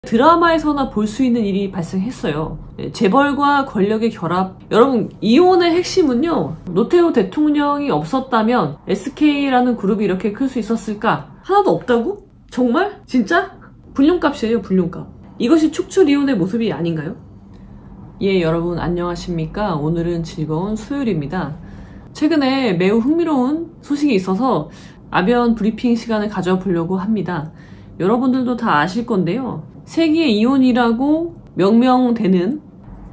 드라마에서나 볼 수 있는 일이 발생했어요. 재벌과 권력의 결합. 여러분, 이혼의 핵심은요, 노태우 대통령이 없었다면 SK라는 그룹이 이렇게 클 수 있었을까? 하나도 없다고? 정말? 진짜? 불륜값이에요, 불륜값. 이것이 축출 이혼의 모습이 아닌가요? 예, 여러분 안녕하십니까? 오늘은 즐거운 수요일입니다. 최근에 매우 흥미로운 소식이 있어서 아변 브리핑 시간을 가져보려고 합니다. 여러분들도 다 아실 건데요. 세기의 이혼이라고 명명되는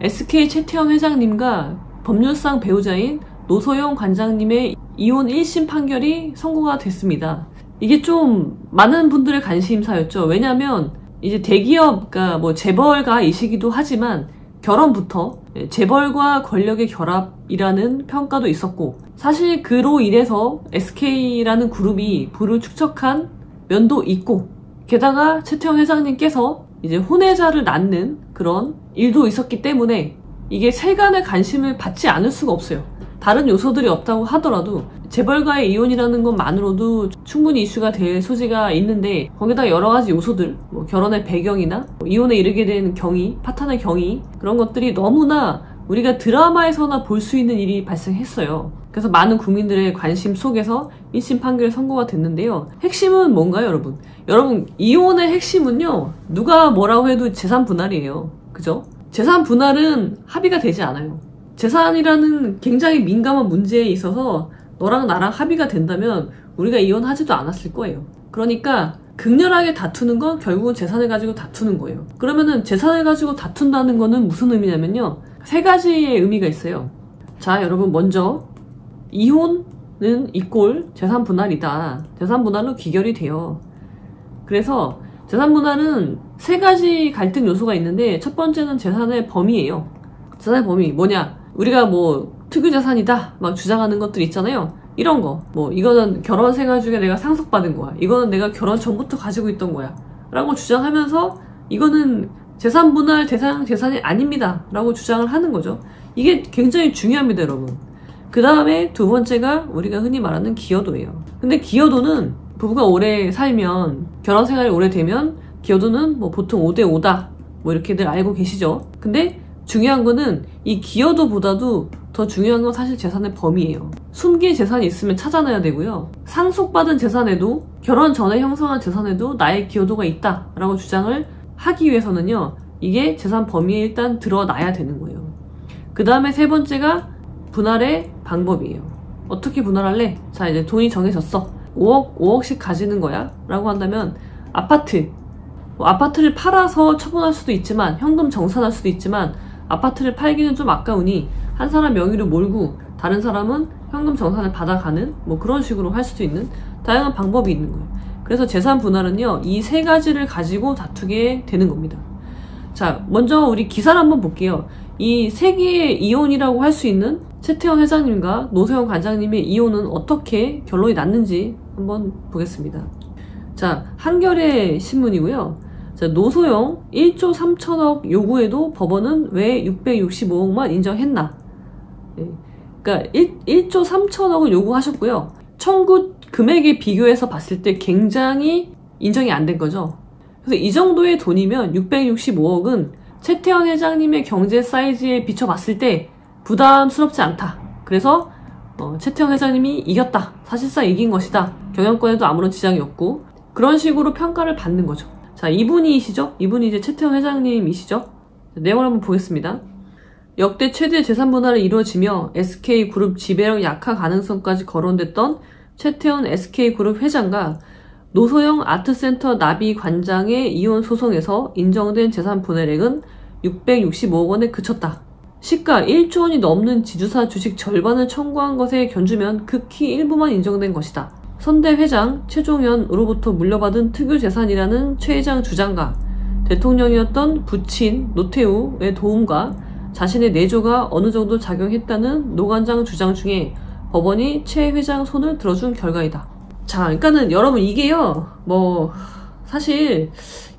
SK 최태원 회장님과 법률상 배우자인 노소영 관장님의 이혼 1심 판결이 선고가 됐습니다. 이게 좀 많은 분들의 관심사였죠. 왜냐면 이제 대기업, 그러니까 뭐 재벌가이시기도 하지만 결혼부터 재벌과 권력의 결합이라는 평가도 있었고, 사실 그로 인해서 SK라는 그룹이 부를 축적한 면도 있고, 게다가 최태원 회장님께서 이제 혼외자를 낳는 그런 일도 있었기 때문에 이게 세간의 관심을 받지 않을 수가 없어요. 다른 요소들이 없다고 하더라도 재벌가의 이혼이라는 것만으로도 충분히 이슈가 될 소지가 있는데, 거기다 여러 가지 요소들, 뭐 결혼의 배경이나 이혼에 이르게 된 경위, 파탄의 경위, 그런 것들이 너무나 우리가 드라마에서나 볼 수 있는 일이 발생했어요. 그래서 많은 국민들의 관심 속에서 1심 판결 선고가 됐는데요. 핵심은 뭔가요, 여러분? 여러분, 이혼의 핵심은요, 누가 뭐라고 해도 재산 분할이에요. 그죠? 재산 분할은 합의가 되지 않아요. 재산이라는 굉장히 민감한 문제에 있어서 너랑 나랑 합의가 된다면 우리가 이혼하지도 않았을 거예요. 그러니까 극렬하게 다투는 건 결국은 재산을 가지고 다투는 거예요. 그러면은 재산을 가지고 다툰다는 거는 무슨 의미냐면요, 세 가지의 의미가 있어요. 자, 여러분, 먼저 이혼은 이꼴 재산 분할이다. 재산 분할로 귀결이 돼요. 그래서 재산 분할은 세 가지 갈등 요소가 있는데, 첫 번째는 재산의 범위예요. 재산의 범위 뭐냐? 우리가 뭐 특유 재산이다 막 주장하는 것들 있잖아요. 이런 거, 뭐 이거는 결혼 생활 중에 내가 상속받은 거야, 이거는 내가 결혼 전부터 가지고 있던 거야 라고 주장하면서 이거는 재산 분할 대상 재산이 아닙니다 라고 주장을 하는 거죠. 이게 굉장히 중요합니다, 여러분. 그 다음에 두 번째가 우리가 흔히 말하는 기여도예요. 근데 기여도는 부부가 오래 살면, 결혼 생활이 오래되면 기여도는 뭐 보통 5대5다 뭐 이렇게들 알고 계시죠. 근데 중요한 거는 이 기여도보다도 더 중요한 건 사실 재산의 범위예요. 숨긴 재산이 있으면 찾아내야 되고요. 상속받은 재산에도, 결혼 전에 형성한 재산에도 나의 기여도가 있다라고 주장을 하기 위해서는요, 이게 재산 범위에 일단 드러나야 되는 거예요. 그 다음에 세 번째가 분할의 방법이에요. 어떻게 분할할래? 자, 이제 돈이 정해졌어. 5억씩 가지는 거야 라고 한다면, 아파트를 팔아서 처분할 수도 있지만, 현금 정산할 수도 있지만, 아파트를 팔기는 좀 아까우니 한 사람 명의로 몰고 다른 사람은 현금 정산을 받아가는, 뭐 그런 식으로 할 수도 있는 다양한 방법이 있는 거예요. 그래서 재산 분할은요, 이 세 가지를 가지고 다투게 되는 겁니다. 자, 먼저 우리 기사를 한번 볼게요. 이 세기의 이혼이라고 할 수 있는 최태원 회장님과 노소영 관장님의 이혼은 어떻게 결론이 났는지 한번 보겠습니다. 자, 한겨레 신문이고요. 자, 노소영 1조 3천억 요구에도 법원은 왜 665억만 인정했나? 네. 그러니까 1조 3천억을 요구하셨고요. 청구 금액에 비교해서 봤을 때 굉장히 인정이 안 된 거죠. 그래서 이 정도의 돈이면 665억은 최태원 회장님의 경제 사이즈에 비춰봤을 때 부담스럽지 않다. 그래서 최태원 회장님이 이겼다. 사실상 이긴 것이다. 경영권에도 아무런 지장이 없고, 그런 식으로 평가를 받는 거죠. 자, 이분이시죠? 이분이 이제 최태원 회장님이시죠? 내용을 한번 보겠습니다. 역대 최대 재산 분할이 이루어지며 SK그룹 지배력 약화 가능성까지 거론됐던 최태원 SK그룹 회장과 노소영 아트센터 나비 관장의 이혼 소송에서 인정된 재산 분할액은 665억 원에 그쳤다. 시가 1조 원이 넘는 지주사 주식 절반을 청구한 것에 견주면 극히 일부만 인정된 것이다. 선대 회장 최종현으로부터 물려받은 특유 재산이라는 최 회장 주장과 대통령이었던 부친 노태우의 도움과 자신의 내조가 어느 정도 작용했다는 노 관장 주장 중에 법원이 최 회장 손을 들어준 결과이다. 자, 그러니까는 여러분, 이게요, 뭐 사실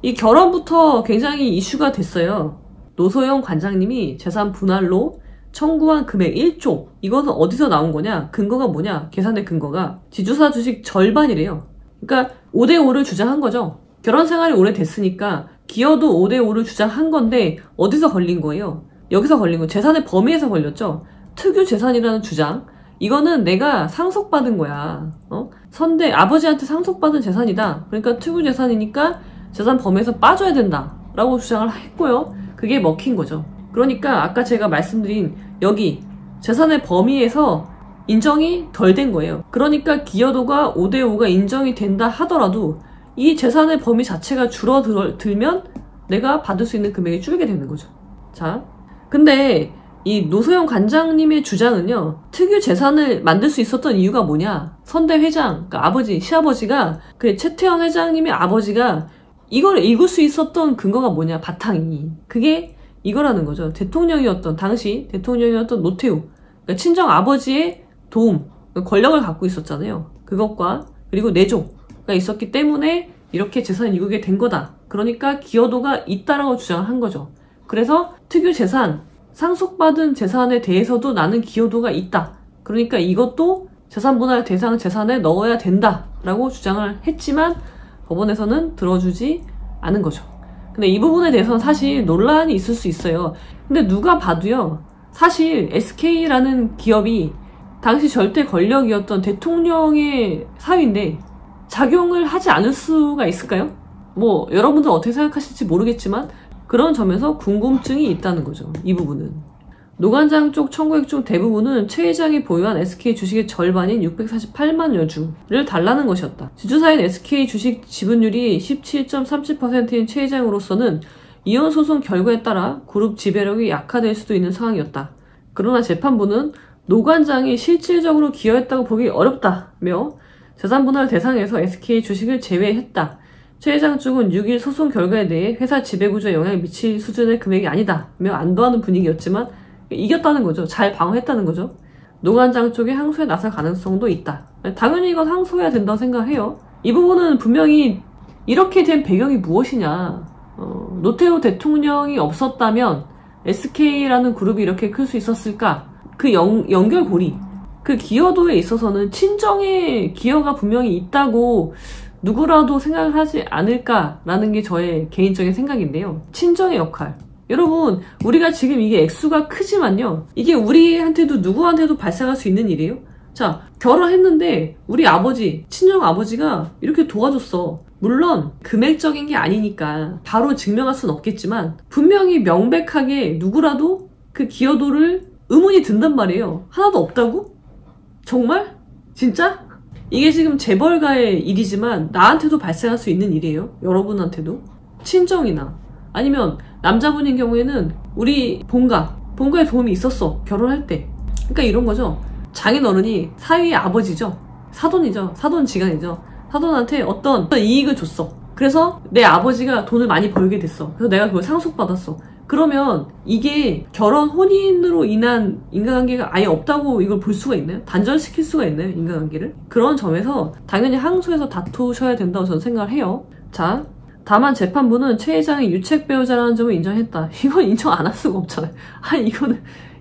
이 결혼부터 굉장히 이슈가 됐어요. 노소영 관장님이 재산 분할로 청구한 금액 1조, 이거는 어디서 나온 거냐? 근거가 뭐냐? 계산의 근거가 지주사 주식 절반이래요. 그러니까 5대5를 주장한 거죠. 결혼 생활이 오래됐으니까 기여도 5대5를 주장한 건데 어디서 걸린 거예요? 여기서 걸린 거 재산의 범위에서 걸렸죠. 특유 재산이라는 주장. 이거는 내가 상속받은 거야. 선대 아버지한테 상속받은 재산이다. 그러니까 특유 재산이니까 재산 범위에서 빠져야 된다 라고 주장을 했고요. 그게 먹힌 거죠. 그러니까 아까 제가 말씀드린 여기 재산의 범위에서 인정이 덜 된 거예요. 그러니까 기여도가 5대5가 인정이 된다 하더라도 이 재산의 범위 자체가 줄어들면 내가 받을 수 있는 금액이 줄게 되는 거죠. 자, 근데 이 노소영 관장님의 주장은요, 특유 재산을 만들 수 있었던 이유가 뭐냐? 선대 회장, 그러니까 아버지, 시아버지가, 최태원 회장님의 아버지가 이걸 읽을 수 있었던 근거가 뭐냐? 바탕이. 그게 이거라는 거죠. 당시 대통령이었던 노태우, 그러니까 친정 아버지의 도움, 권력을 갖고 있었잖아요. 그것과 그리고 내조가 있었기 때문에 이렇게 재산을 이루게 된 거다. 그러니까 기여도가 있다라고 주장한 거죠. 그래서 특유 재산, 상속받은 재산에 대해서도 나는 기여도가 있다. 그러니까 이것도 재산분할 대상 재산에 넣어야 된다라고 주장을 했지만 법원에서는 들어주지 않은 거죠. 근데 이 부분에 대해서는 사실 논란이 있을 수 있어요. 근데 누가 봐도요, 사실 SK라는 기업이 당시 절대 권력이었던 대통령의 사위인데 작용을 하지 않을 수가 있을까요? 뭐 여러분들 어떻게 생각하실지 모르겠지만 그런 점에서 궁금증이 있다는 거죠. 이 부분은. 노관장 쪽 청구액 중 대부분은 최 회장이 보유한 SK 주식의 절반인 648만여 주를 달라는 것이었다. 지주사인 SK 주식 지분율이 17.30%인 최 회장으로서는 이혼 소송 결과에 따라 그룹 지배력이 약화될 수도 있는 상황이었다. 그러나 재판부는 노관장이 실질적으로 기여했다고 보기 어렵다며 재산분할 대상에서 SK 주식을 제외했다. 최 회장 쪽은 6일 소송 결과에 대해 회사 지배구조에 영향을 미칠 수준의 금액이 아니다며 안도하는 분위기였지만 이겼다는 거죠. 잘 방어했다는 거죠. 노관장 쪽에 항소에 나설 가능성도 있다. 당연히 이건 항소해야 된다고 생각해요. 이 부분은 분명히 이렇게 된 배경이 무엇이냐. 노태우 대통령이 없었다면 SK라는 그룹이 이렇게 클 수 있었을까? 그 연결고리, 그 기여도에 있어서는 친정의 기여가 분명히 있다고 누구라도 생각을 하지 않을까라는 게 저의 개인적인 생각인데요. 친정의 역할. 여러분, 우리가 지금 이게 액수가 크지만요, 이게 우리한테도 누구한테도 발생할 수 있는 일이에요. 자, 결혼했는데 우리 아버지, 친정 아버지가 이렇게 도와줬어. 물론 금액적인 게 아니니까 바로 증명할 수는 없겠지만 분명히 명백하게 누구라도 그 기여도를 의문이 든단 말이에요. 하나도 없다고? 정말? 진짜? 이게 지금 재벌가의 일이지만 나한테도 발생할 수 있는 일이에요. 여러분한테도. 친정이나 아니면 남자분인 경우에는 우리 본가의 도움이 있었어. 결혼할 때. 그러니까 이런 거죠. 장인어른이 사위의 아버지죠. 사돈이죠. 사돈지간이죠. 사돈한테 어떤 이익을 줬어. 그래서 내 아버지가 돈을 많이 벌게 됐어. 그래서 내가 그걸 상속받았어. 그러면 이게 결혼 혼인으로 인한 인간관계가 아예 없다고 이걸 볼 수가 있나요? 단절시킬 수가 있나요? 인간관계를? 그런 점에서 당연히 항소해서 다투셔야 된다고 저는 생각을 해요. 자, 다만 재판부는 최 회장이 유책 배우자라는 점을 인정했다. 이건 인정 안 할 수가 없잖아요. 아니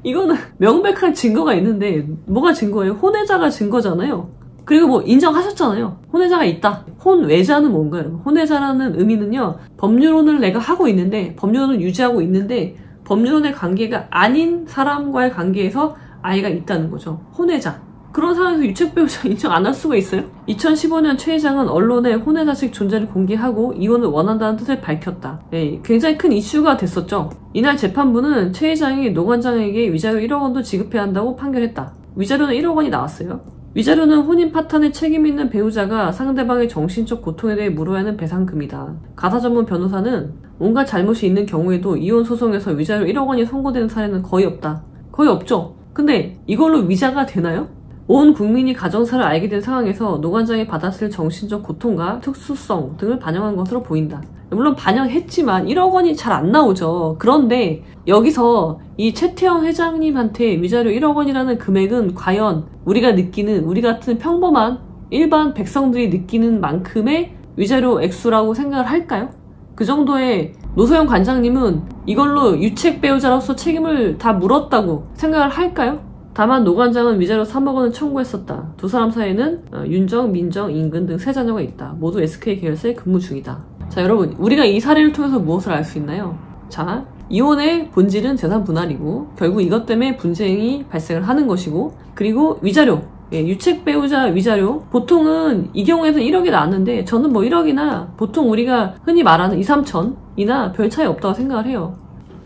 이거는 명백한 증거가 있는데 뭐가 증거예요? 혼외자가 증거잖아요. 그리고 뭐 인정하셨잖아요. 혼외자가 있다. 혼외자는 뭔가요? 혼외자라는 의미는요, 법률혼을 내가 하고 있는데, 법률혼을 유지하고 있는데 법률혼의 관계가 아닌 사람과의 관계에서 아이가 있다는 거죠. 혼외자. 그런 상황에서 유책배우자 인정 안 할 수가 있어요? 2015년 최 회장은 언론에 혼외자식 존재를 공개하고 이혼을 원한다는 뜻을 밝혔다. 네, 굉장히 큰 이슈가 됐었죠. 이날 재판부는 최 회장이 노 관장에게 위자료 1억 원도 지급해야 한다고 판결했다. 위자료는 1억 원이 나왔어요. 위자료는 혼인 파탄에 책임 있는 배우자가 상대방의 정신적 고통에 대해 물어야 하는 배상금이다. 가사 전문 변호사는 온갖 잘못이 있는 경우에도 이혼 소송에서 위자료 1억 원이 선고되는 사례는 거의 없다. 거의 없죠. 근데 이걸로 위자가 되나요? 온 국민이 가정사를 알게 된 상황에서 노 관장이 받았을 정신적 고통과 특수성 등을 반영한 것으로 보인다. 물론 반영했지만 1억 원이 잘 안 나오죠. 그런데 여기서 이 최태원 회장님한테 위자료 1억 원이라는 금액은 과연 우리가 느끼는, 우리 같은 평범한 일반 백성들이 느끼는 만큼의 위자료 액수라고 생각을 할까요? 그 정도의 노소영 관장님은 이걸로 유책 배우자로서 책임을 다 물었다고 생각을 할까요? 다만 노 관장은 위자료 3억 원을 청구했었다. 두 사람 사이에는 윤정, 민정, 인근 등 세 자녀가 있다. 모두 SK 계열사에 근무 중이다. 자, 여러분, 우리가 이 사례를 통해서 무엇을 알 수 있나요? 자, 이혼의 본질은 재산 분할이고 결국 이것 때문에 분쟁이 발생을 하는 것이고, 그리고 위자료, 유책 배우자 위자료, 보통은 이 경우에는 1억이 나왔는데 저는 뭐 1억이나 보통 우리가 흔히 말하는 2, 3천이나 별 차이 없다고 생각을 해요.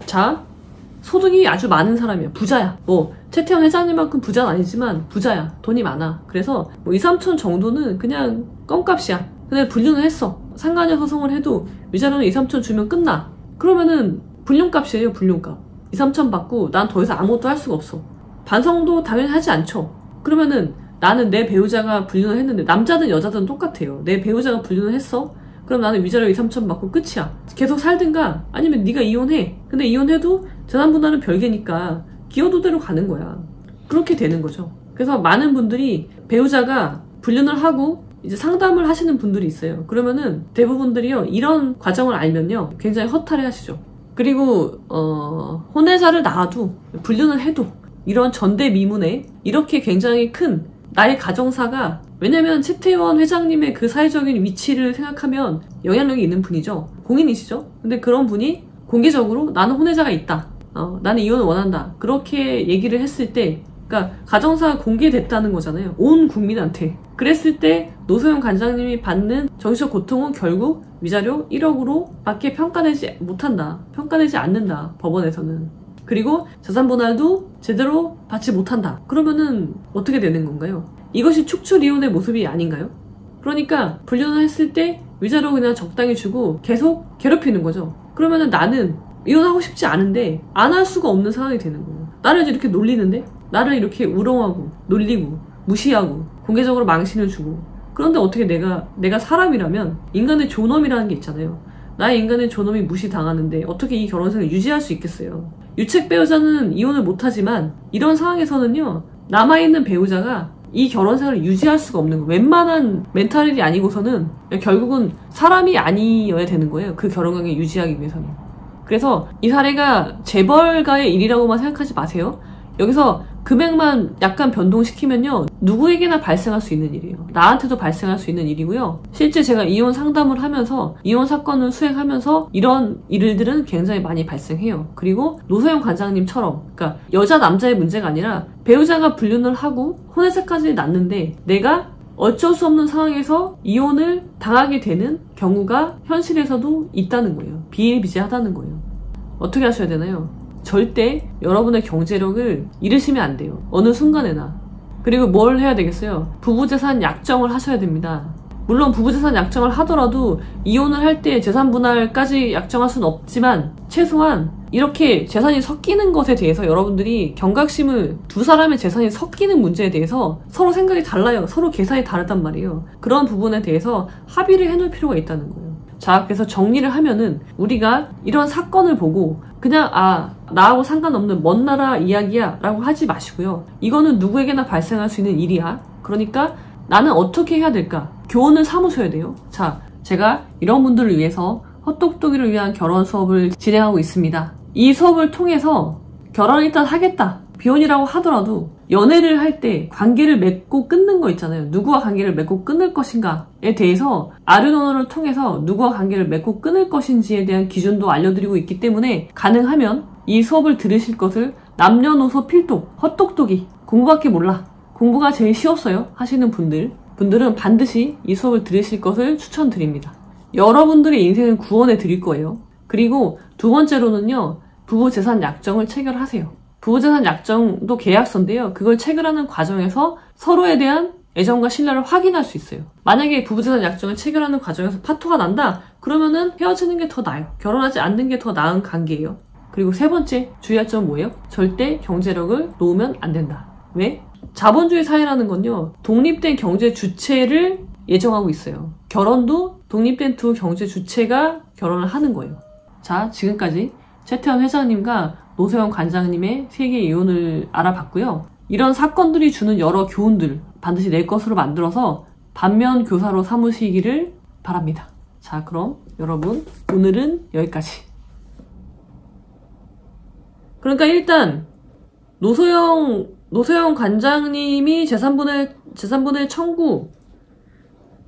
자, 소득이 아주 많은 사람이야. 부자야. 뭐 최태원 회장님만큼 부자는 아니지만 부자야. 돈이 많아. 그래서 뭐 2, 3천 정도는 그냥 껌값이야. 근데 불륜을 했어. 상간녀 소송을 해도 위자료는 2, 3천 주면 끝나. 그러면은 불륜값이에요. 불륜값. 2, 3천 받고 난 더 이상 아무것도 할 수가 없어. 반성도 당연히 하지 않죠. 그러면은 나는 내 배우자가 불륜을 했는데, 남자든 여자든 똑같아요. 내 배우자가 불륜을 했어? 그럼 나는 위자료 2, 3천 받고 끝이야. 계속 살든가 아니면 네가 이혼해. 근데 이혼해도 재산분할은 별개니까 기여도대로 가는 거야. 그렇게 되는 거죠. 그래서 많은 분들이 배우자가 불륜을 하고 이제 상담을 하시는 분들이 있어요. 그러면은 대부분들이요, 이런 과정을 알면요 굉장히 허탈해 하시죠. 그리고 혼외자를 낳아도 불륜을 해도 이런 전대미문에 이렇게 굉장히 큰 나의 가정사가, 왜냐면 최태원 회장님의 그 사회적인 위치를 생각하면 영향력이 있는 분이죠. 공인이시죠. 근데 그런 분이 공개적으로 나는 혼외자가 있다, 나는 이혼을 원한다, 그렇게 얘기를 했을 때, 그러니까 가정사가 공개됐다는 거잖아요. 온 국민한테. 그랬을 때 노소영 관장님이 받는 정신적 고통은 결국 위자료 1억으로 밖에 평가되지 못한다. 평가되지 않는다. 법원에서는. 그리고 재산분할도 제대로 받지 못한다. 그러면은 어떻게 되는 건가요? 이것이 축출이혼의 모습이 아닌가요? 그러니까 불륜을 했을 때 위자료 그냥 적당히 주고 계속 괴롭히는 거죠. 그러면은 나는 이혼하고 싶지 않은데 안 할 수가 없는 상황이 되는 거예요. 나를 이렇게 놀리는데, 나를 이렇게 우롱하고 놀리고 무시하고 공개적으로 망신을 주고, 그런데 어떻게 내가 사람이라면 인간의 존엄이라는 게 있잖아요. 나의 인간의 존엄이 무시당하는데 어떻게 이 결혼생을 유지할 수 있겠어요? 유책 배우자는 이혼을 못하지만 이런 상황에서는요, 남아있는 배우자가 이 결혼생활을 유지할 수가 없는 거예요. 웬만한 멘탈이 아니고서는 결국은 사람이 아니어야 되는 거예요. 그 결혼관계 유지하기 위해서는. 그래서 이 사례가 재벌가의 일이라고만 생각하지 마세요. 여기서 금액만 약간 변동시키면요, 누구에게나 발생할 수 있는 일이에요. 나한테도 발생할 수 있는 일이고요. 실제 제가 이혼 상담을 하면서, 이혼 사건을 수행하면서 이런 일들은 굉장히 많이 발생해요. 그리고 노소영 관장님처럼, 그러니까 여자 남자의 문제가 아니라 배우자가 불륜을 하고 혼외세까지 났는데 내가 어쩔 수 없는 상황에서 이혼을 당하게 되는 경우가 현실에서도 있다는 거예요. 비일비재하다는 거예요. 어떻게 하셔야 되나요? 절대 여러분의 경제력을 잃으시면 안 돼요. 어느 순간에나. 그리고 뭘 해야 되겠어요? 부부재산 약정을 하셔야 됩니다. 물론 부부재산 약정을 하더라도 이혼을 할 때 재산분할까지 약정할 수는 없지만 최소한 이렇게 재산이 섞이는 것에 대해서 여러분들이 경각심을, 두 사람의 재산이 섞이는 문제에 대해서 서로 생각이 달라요. 서로 계산이 다르단 말이에요. 그런 부분에 대해서 합의를 해놓을 필요가 있다는 거예요. 자, 그래서 정리를 하면은 우리가 이런 사건을 보고 그냥 나하고 상관없는 먼 나라 이야기야 라고 하지 마시고요. 이거는 누구에게나 발생할 수 있는 일이야. 그러니까 나는 어떻게 해야 될까? 교훈을 삼으셔야 돼요. 자, 제가 이런 분들을 위해서 헛똑똑이를 위한 결혼 수업을 진행하고 있습니다. 이 수업을 통해서 결혼을 일단 하겠다, 비혼이라고 하더라도 연애를 할 때 관계를 맺고 끊는 거 있잖아요. 누구와 관계를 맺고 끊을 것인가에 대해서 아르노노를 통해서 누구와 관계를 맺고 끊을 것인지에 대한 기준도 알려드리고 있기 때문에 가능하면 이 수업을 들으실 것을 남녀노소 필독, 헛똑똑이, 공부밖에 몰라, 공부가 제일 쉬웠어요 하시는 분들은 반드시 이 수업을 들으실 것을 추천드립니다. 여러분들의 인생을 구원해 드릴 거예요. 그리고 두 번째로는요, 부부재산 약정을 체결하세요. 부부재산 약정도 계약서인데요, 그걸 체결하는 과정에서 서로에 대한 애정과 신뢰를 확인할 수 있어요. 만약에 부부재산 약정을 체결하는 과정에서 파토가 난다, 그러면은 헤어지는 게 더 나아요. 결혼하지 않는 게 더 나은 관계예요. 그리고 세 번째 주의할 점은 뭐예요? 절대 경제력을 놓으면 안 된다. 왜? 자본주의 사회라는 건요, 독립된 경제 주체를 예정하고 있어요. 결혼도 독립된 두 경제 주체가 결혼을 하는 거예요. 자, 지금까지 최태원 회장님과 노소영 관장님의 세계 이혼을 알아봤고요. 이런 사건들이 주는 여러 교훈들 반드시 낼 것으로 만들어서 반면 교사로 삼으시기를 바랍니다. 자, 그럼 여러분 오늘은 여기까지. 그러니까 일단 노소영 관장님이 재산분할 청구,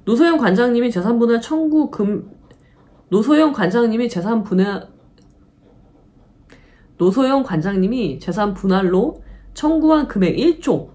노소영 관장님이 재산분할 청구 노소영 관장님이 재산 분할로 청구한 금액 1조